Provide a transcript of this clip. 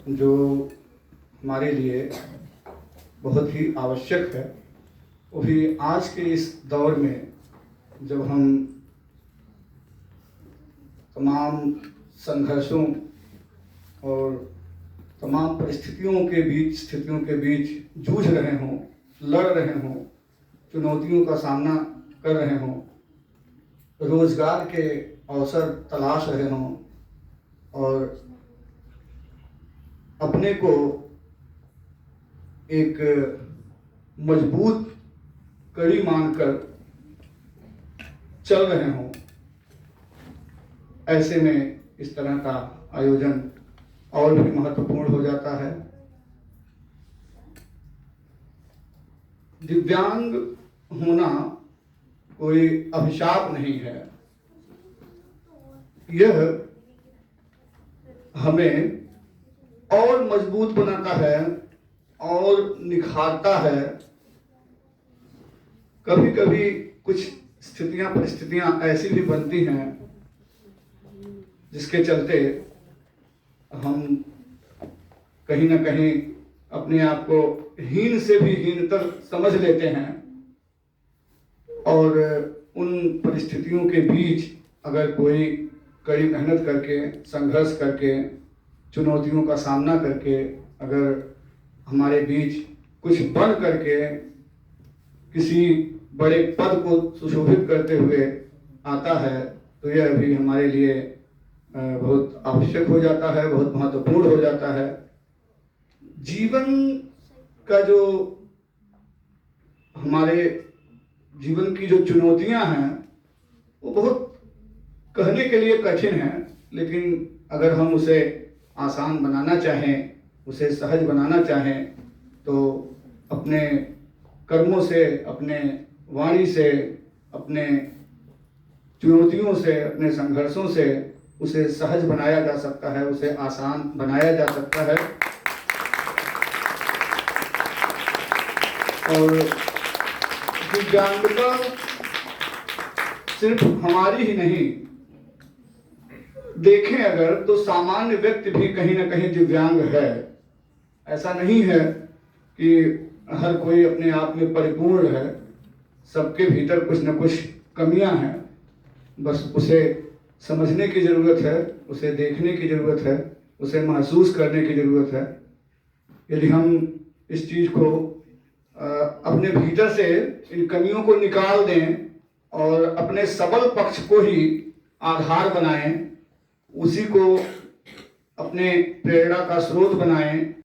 जो हमारे लिए बहुत ही आवश्यक है, वो भी आज के इस दौर में जब हम तमाम संघर्षों और तमाम स्थितियों के बीच जूझ रहे हों, लड़ रहे हों, चुनौतियों का सामना कर रहे हों, रोजगार के अवसर तलाश रहे हों और अपने को एक मजबूत कड़ी मानकर चल रहे हों, ऐसे में इस तरह का आयोजन और भी महत्वपूर्ण हो जाता है। दिव्यांग होना कोई अभिशाप नहीं है, यह हमें और मजबूत बनाता है और निखारता है। कभी कभी कुछ परिस्थितियां ऐसी भी बनती हैं जिसके चलते हम कहीं ना कहीं अपने आप को हीन से भी हीनतर समझ लेते हैं और उन परिस्थितियों के बीच अगर कोई कड़ी मेहनत करके, संघर्ष करके, चुनौतियों का सामना करके अगर हमारे बीच कुछ बन करके किसी बड़े पद को सुशोभित करते हुए आता है, तो यह भी हमारे लिए बहुत आवश्यक हो जाता है, बहुत महत्वपूर्ण हो जाता है। जीवन का जो हमारे जीवन की जो चुनौतियां हैं वो बहुत कहने के लिए कठिन हैं, लेकिन अगर हम उसे आसान बनाना चाहें, उसे सहज बनाना चाहें, तो अपने कर्मों से, अपने वाणी से, अपने चुनौतियों से, अपने संघर्षों से उसे सहज बनाया जा सकता है, उसे आसान बनाया जा सकता है। और दिव्यांगता सिर्फ हमारी ही नहीं, देखें अगर तो सामान्य व्यक्ति भी कहीं ना कहीं दिव्यांग है। ऐसा नहीं है कि हर कोई अपने आप में परिपूर्ण है, सबके भीतर कुछ न कुछ कमियां हैं, बस उसे समझने की ज़रूरत है, उसे देखने की ज़रूरत है, उसे महसूस करने की ज़रूरत है। यदि हम इस चीज़ को अपने भीतर से इन कमियों को निकाल दें और अपने सबल पक्ष को ही आधार बनाएं, उसी को अपने प्रेरणा का स्रोत बनाएं,